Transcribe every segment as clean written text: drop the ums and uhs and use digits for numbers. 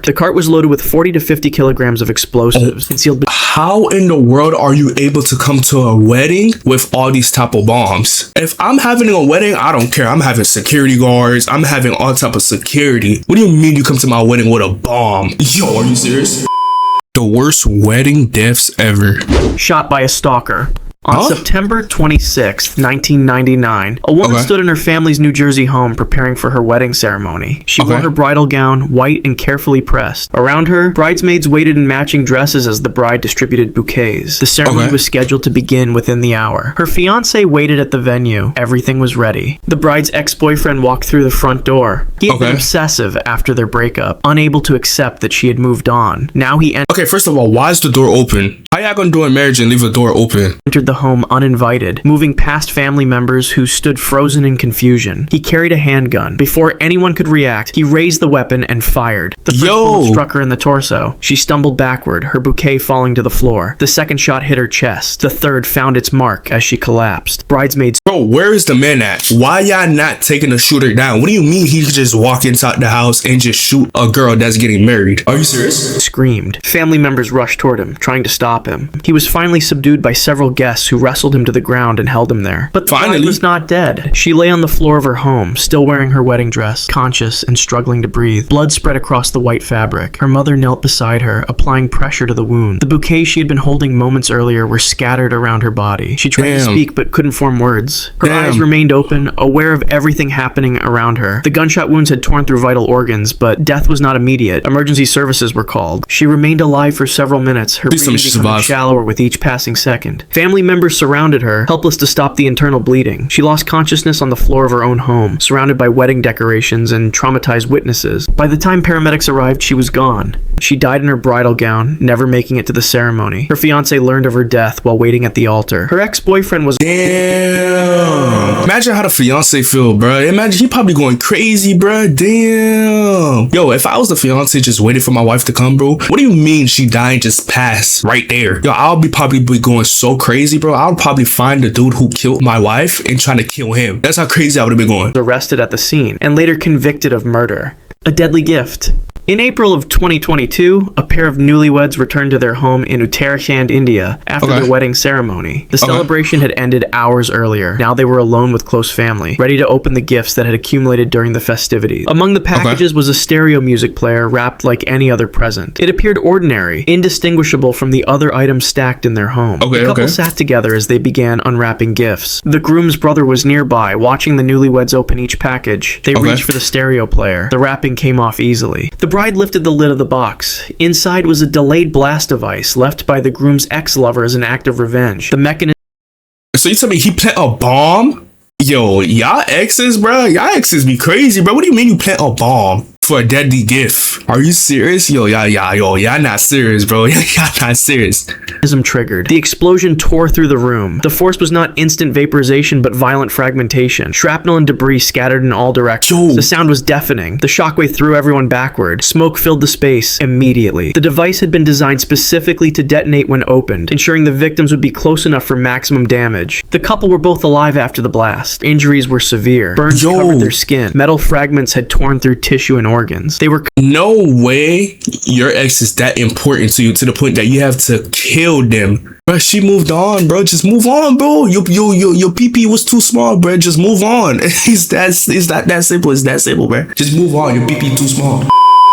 The cart was loaded with 40 to 50 kilograms of explosives concealed. How in the world are you able to come to a wedding with all these type of bombs? If I'm having a wedding, I don't care. I'm having security guards. I'm having all type of security. What do you mean you come to my wedding with a bomb? Yo, are you serious? The worst wedding deaths ever. Shot by a stalker. On September 26, 1999, a woman stood in her family's New Jersey home preparing for her wedding ceremony. She wore her bridal gown, white and carefully pressed. Around her, bridesmaids waited in matching dresses as the bride distributed bouquets. The ceremony was scheduled to begin within the hour. Her fiancé waited at the venue. Everything was ready. The bride's ex-boyfriend walked through the front door. He had been obsessive after their breakup, unable to accept that she had moved on. Now he Okay, first of all, why is the door open? How y'all gonna do a marriage and leave the door open? Entered the home uninvited, moving past family members who stood frozen in confusion. He carried a handgun. Before anyone could react, he raised the weapon and fired. The first bullet struck her in the torso. She stumbled backward, her bouquet falling to the floor. The second shot hit her chest. The third found its mark as she collapsed. Bridesmaids. Bro, where is the man at? Why y'all not taking the shooter down? What do you mean he could just walk inside the house and just shoot a girl that's getting married? Are you serious? Screamed. Family members rushed toward him, trying to stop him. He was finally subdued by several guests who wrestled him to the ground and held him there. But the bride was not dead. She lay on the floor of her home, still wearing her wedding dress, conscious and struggling to breathe. Blood spread across the white fabric. Her mother knelt beside her, applying pressure to the wound. The bouquets she had been holding moments earlier were scattered around her body. She tried to speak but couldn't form words. Her eyes remained open, aware of everything happening around her. The gunshot wounds had torn through vital organs, but death was not immediate. Emergency services were called. She remained alive for several minutes, her breathing becoming shallower with each passing second. Family members surrounded her, helpless to stop the internal bleeding. She lost consciousness on the floor of her own home, surrounded by wedding decorations and traumatized witnesses. By the time paramedics arrived, she was gone. She died in her bridal gown, never making it to the ceremony. Her fiancé learned of her death while waiting at the altar. Her ex-boyfriend was— Damn. Imagine how the fiancé feel, bro. Imagine he probably going crazy, bro. Damn. Yo, if I was the fiancé just waiting for my wife to come, bro, what do you mean she died just passed right there? Yo, I'll probably be going so crazy, bro. I'll probably find the dude who killed my wife and trying to kill him. That's how crazy I would have been going. Arrested at the scene and later convicted of murder. A deadly gift. In April of 2022, a pair of newlyweds returned to their home in Uttarakhand, India, after their wedding ceremony. The celebration had ended hours earlier. Now they were alone with close family, ready to open the gifts that had accumulated during the festivities. Among the packages was a stereo music player wrapped like any other present. It appeared ordinary, indistinguishable from the other items stacked in their home. The couple sat together as they began unwrapping gifts. The groom's brother was nearby, watching the newlyweds open each package. They reached for the stereo player. The wrapping came off easily. The bride lifted the lid of the box. Inside was a delayed blast device left by the groom's ex-lover as an act of revenge. The mechanism— So you tell me he planted a bomb? Yo, y'all exes, bro. Y'all exes be crazy, bro. What do you mean you plant a bomb for a deadly gift? Are you serious? Yo, y'all not serious, bro. Y'all not serious. Triggered. The explosion tore through the room. The force was not instant vaporization, but violent fragmentation. Shrapnel and debris scattered in all directions. The sound was deafening. The shockwave threw everyone backward. Smoke filled the space immediately. The device had been designed specifically to detonate when opened, ensuring the victims would be close enough for maximum damage. The couple were both alive after the blast. Injuries were severe. Burns covered their skin. Metal fragments had torn through tissue and organs. They were— No way your ex is that important to you to the point that you have to kill them. Bro, she moved on, bro. Just move on, bro. Your PP was too small, bro. Just move on. It's that simple. It's that simple, bro. Just move on. Your PP too small.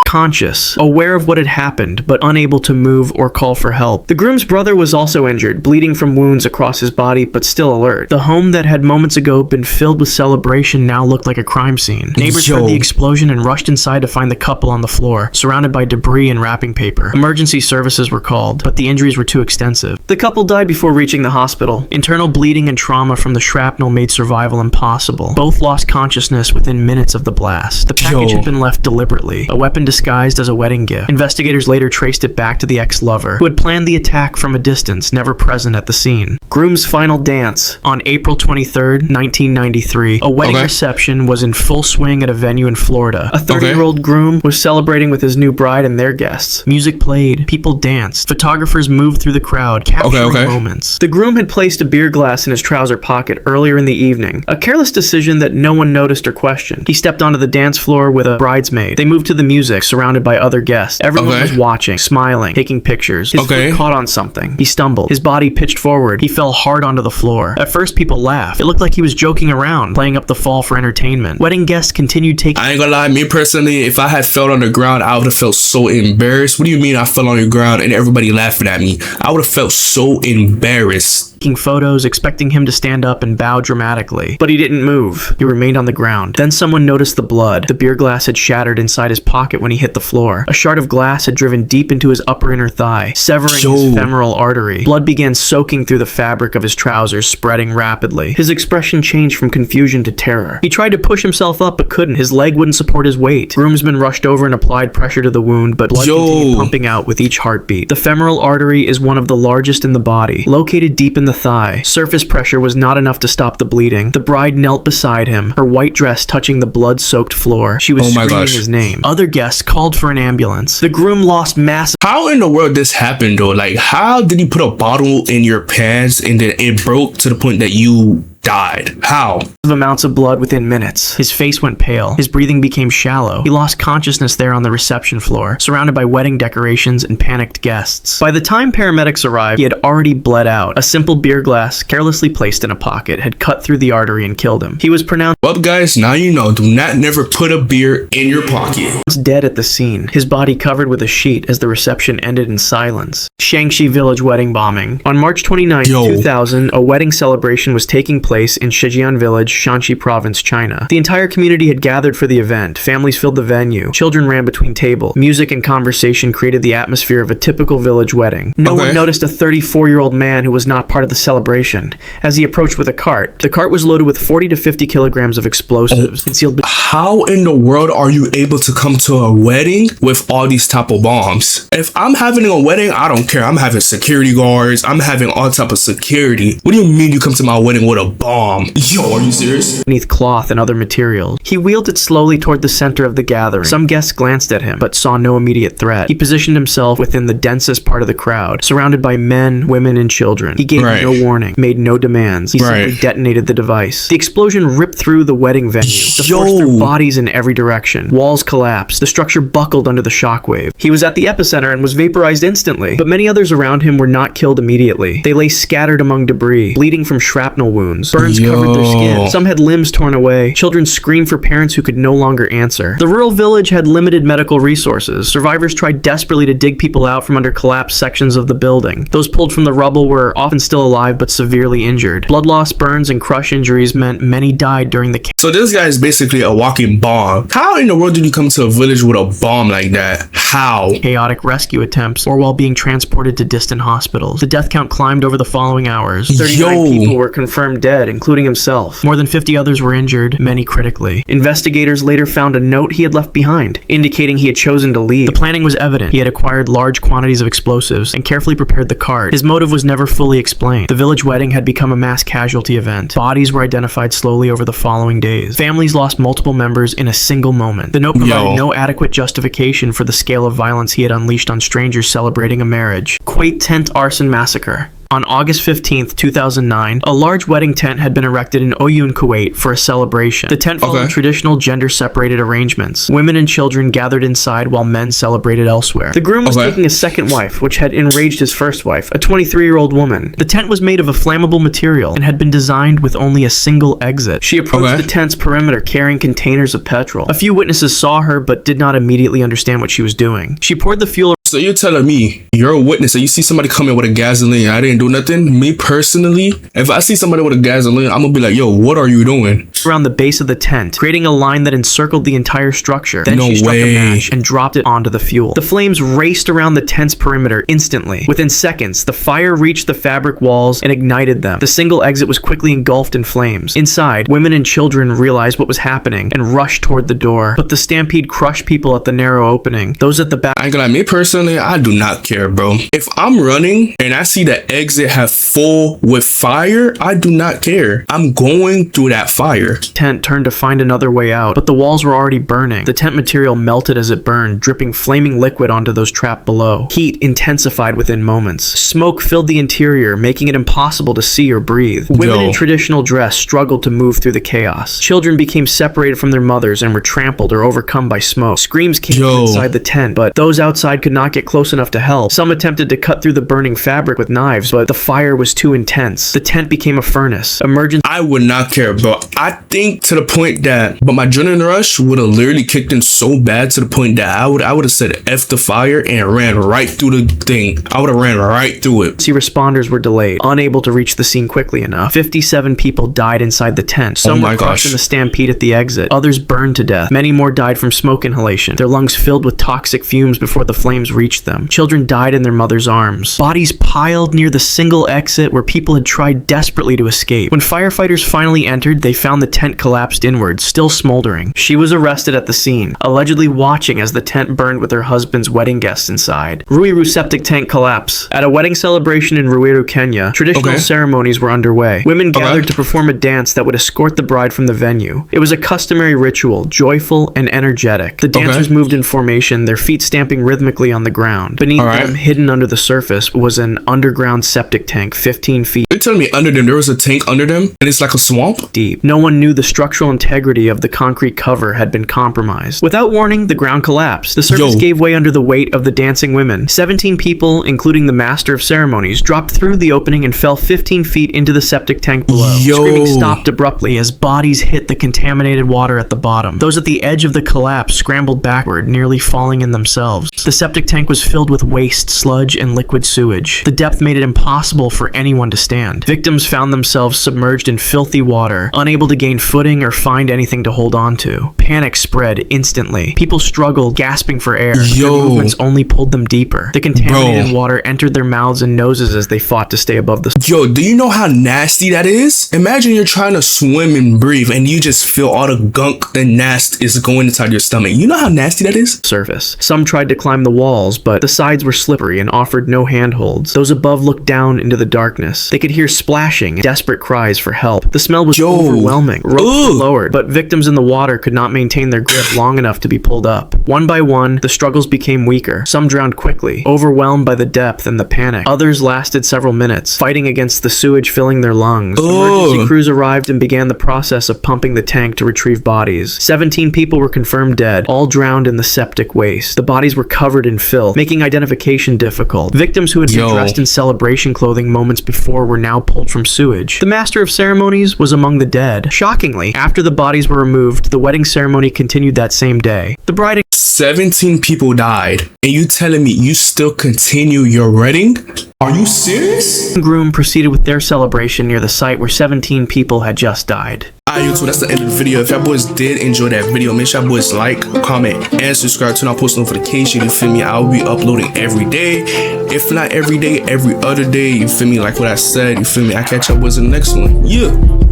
Conscious, aware of what had happened, but unable to move or call for help. The groom's brother was also injured, bleeding from wounds across his body, but still alert. The home that had moments ago been filled with celebration now looked like a crime scene. Neighbors heard the explosion and rushed inside to find the couple on the floor, surrounded by debris and wrapping paper. Emergency services were called, but the injuries were too extensive. The couple died before reaching the hospital. Internal bleeding and trauma from the shrapnel made survival impossible. Both lost consciousness within minutes of the blast. The package had been left deliberately, a weapon disguised as a wedding gift. Investigators later traced it back to the ex-lover, who had planned the attack from a distance, never present at the scene. Groom's final dance. On April 23rd, 1993, a wedding reception was in full swing at a venue in Florida. A 30-year-old groom was celebrating with his new bride and their guests. Music played, people danced, photographers moved through the crowd, capturing moments. The groom had placed a beer glass in his trouser pocket earlier in the evening, a careless decision that no one noticed or questioned. He stepped onto the dance floor with a bridesmaid. They moved to the music, surrounded by other guests. Everyone Okay. was watching, smiling, taking pictures. His Okay. foot caught on something. He stumbled. His body pitched forward. He fell hard onto the floor. At first, people laughed. It looked like he was joking around, playing up the fall for entertainment. Wedding guests continued taking I ain't gonna lie, me personally, if I had fell on the ground, I would have felt so embarrassed. What do you mean I fell on the ground and everybody laughing at me? I would have felt so embarrassed. photos, expecting him to stand up and bow dramatically. But he didn't move. He remained on the ground. Then someone noticed the blood. The beer glass had shattered inside his pocket when he hit the floor. A shard of glass had driven deep into his upper inner thigh, severing his femoral artery. Blood began soaking through the fabric of his trousers, spreading rapidly. His expression changed from confusion to terror. He tried to push himself up but couldn't. His leg wouldn't support his weight. Groomsmen rushed over and applied pressure to the wound, but blood continued pumping out with each heartbeat. The femoral artery is one of the largest in the body, located deep in the thigh. Surface pressure was not enough to stop the bleeding. The bride knelt beside him, her white dress touching the blood-soaked floor. She was screaming his name. Other guests called for an ambulance. The groom lost massive. How in the world this happened though? Like, how did he put a bottle in your pants and then it broke to the point that you died? How? Amounts of blood within minutes. His face went pale. His breathing became shallow. He lost consciousness there on the reception floor, surrounded by wedding decorations and panicked guests. By the time paramedics arrived, he had already bled out. A simple beer glass, carelessly placed in a pocket, had cut through the artery and killed him. He was pronounced Well, guys, now you know. Do not never put a beer in your pocket. dead at the scene, his body covered with a sheet as the reception ended in silence. Shangxi Village wedding bombing. On March 29, 2000, a wedding celebration was taking place in Shijian Village, Shanxi Province, China. The entire community had gathered for the event. Families filled the venue. Children ran between tables. Music and conversation created the atmosphere of a typical village wedding. No one noticed a 34-year-old man who was not part of the celebration. As he approached with a cart, the cart was loaded with 40 to 50 kilograms of explosives concealed. How in the world are you able to come to a wedding with all these type of bombs? If I'm having a wedding, I don't care. I'm having security guards. I'm having all type of security. What do you mean you come to my wedding with a bomb? Yo, are you serious? Beneath cloth and other materials. He wheeled it slowly toward the center of the gathering. Some guests glanced at him, but saw no immediate threat. He positioned himself within the densest part of the crowd, surrounded by men, women, and children. He gave no warning, made no demands. He simply detonated the device. The explosion ripped through the wedding venue. The force threw bodies in every direction. Walls collapsed. The structure buckled under the shockwave. He was at the epicenter and was vaporized instantly, but many others around him were not killed immediately. They lay scattered among debris, bleeding from shrapnel wounds. Burns covered their skin. Some had limbs torn away. Children screamed for parents who could no longer answer. The rural village had limited medical resources. Survivors tried desperately to dig people out from under collapsed sections of the building. Those pulled from the rubble were often still alive but severely injured. Blood loss, burns, and crush injuries meant many died during the So this guy is basically a walking bomb. How in the world did you come to a village with a bomb like that? How? chaotic rescue attempts or while being transported to distant hospitals. The death count climbed over the following hours. 39 people were confirmed dead, including himself. More than 50 others were injured, many critically. Investigators later found a note he had left behind, indicating he had chosen to leave. The planning was evident. He had acquired large quantities of explosives and carefully prepared the cart. His motive was never fully explained. The village wedding had become a mass casualty event. Bodies were identified slowly over the following days. Families lost multiple members in a single moment. The note provided no adequate justification for the scale of violence he had unleashed on strangers celebrating a marriage. Kuwait Tent Arson Massacre. On August 15, 2009, a large wedding tent had been erected in Oyun, Kuwait for a celebration. The tent followed traditional gender-separated arrangements. Women and children gathered inside while men celebrated elsewhere. The groom was taking a second wife, which had enraged his first wife, a 23-year-old woman. The tent was made of a flammable material and had been designed with only a single exit. She approached the tent's perimeter carrying containers of petrol. A few witnesses saw her but did not immediately understand what she was doing. She poured the fuel. So you're telling me you're a witness and you see somebody coming with a gasoline, I didn't do nothing? Me personally, if I see somebody with a gasoline, I'm gonna be like, yo, what are you doing? Around the base of the tent, creating a line that encircled the entire structure. Then she struck a match and dropped it onto the fuel. The flames raced around the tent's perimeter instantly. Within seconds, the fire reached the fabric walls and ignited them. The single exit was quickly engulfed in flames. Inside, women and children realized what was happening and rushed toward the door. But the stampede crushed people at the narrow opening. Those at the back. I ain't gonna lie, me personally, personally, I do not care, bro. If I'm running and I see the exit have full with fire, I do not care. I'm going through that fire. Tent turned to find another way out, but the walls were already burning. The tent material melted as it burned, dripping flaming liquid onto those trapped below. Heat intensified within moments. Smoke filled the interior, making it impossible to see or breathe. Women in traditional dress struggled to move through the chaos. Children became separated from their mothers and were trampled or overcome by smoke. Screams came from inside the tent, but those outside could not get close enough to help. Some attempted to cut through the burning fabric with knives, but the fire was too intense. The tent became a furnace. I would not care, bro. I think to the point that, but my adrenaline rush would have literally kicked in so bad to the point that I would have said F the fire and ran right through the thing. I would have ran right through it. Responders were delayed, unable to reach the scene quickly enough. 57 people died inside the tent. Some were crushed in the stampede at the exit. Others burned to death. Many more died from smoke inhalation, their lungs filled with toxic fumes before the flames reached them. Children died in their mother's arms. Bodies piled near the single exit where people had tried desperately to escape. When firefighters finally entered, they found the tent collapsed inwards, still smoldering. She was arrested at the scene, allegedly watching as the tent burned with her husband's wedding guests inside. Ruiru septic tank collapse. At a wedding celebration in Ruiru, Kenya, traditional ceremonies were underway. Women gathered to perform a dance that would escort the bride from the venue. It was a customary ritual, joyful and energetic. The dancers moved in formation, their feet stamping rhythmically on the ground. Beneath them, hidden under the surface, was an underground septic tank 15 feet. You're telling me under them there was a tank under them and it's like a swamp? Deep. No one knew the structural integrity of the concrete cover had been compromised. Without warning, the ground collapsed. The surface gave way under the weight of the dancing women. 17 people, including the master of ceremonies, dropped through the opening and fell 15 feet into the septic tank below. Screaming stopped abruptly as bodies hit the contaminated water at the bottom. Those at the edge of the collapse scrambled backward, nearly falling in themselves. The septic tank was filled with waste, sludge, and liquid sewage. The depth made it impossible for anyone to stand. Victims found themselves submerged in filthy water, unable to gain footing or find anything to hold on to. Panic spread instantly. People struggled, gasping for air. Their movements only pulled them deeper. The contaminated water entered their mouths and noses as they fought to stay above the do you know how nasty that is? Imagine you're trying to swim and breathe and you just feel all the gunk and nast is going inside your stomach. You know how nasty that is? Surface. Some tried to climb the walls, but the sides were slippery and offered no handholds. Those above looked down into the darkness. They could hear splashing and desperate cries for help. The smell was overwhelming. Ropes were lowered, but victims in the water could not maintain their grip long enough to be pulled up. One by one, the struggles became weaker. Some drowned quickly, overwhelmed by the depth and the panic. Others lasted several minutes, fighting against the sewage filling their lungs. Emergency crews arrived and began the process of pumping the tank to retrieve bodies. 17 people were confirmed dead, all drowned in the septic waste. The bodies were covered in filth, making identification difficult. Victims who had been dressed in celebration clothing moments before were now pulled from sewage. The master of ceremonies was among the dead. Shockingly, after the bodies were removed, the wedding ceremony continued that same day. The bride 17 people died, and you telling me you still continue your wedding? Are you serious? and groom proceeded with their celebration near the site where 17 people had just died. Alright, YouTube, that's the end of the video. If y'all boys did enjoy that video, make sure y'all boys like, comment, and subscribe. Turn on post notification. You feel me? I'll be uploading every day. If not every day, every other day. You feel me? Like what I said. You feel me? I catch y'all boys in the next one. Yeah.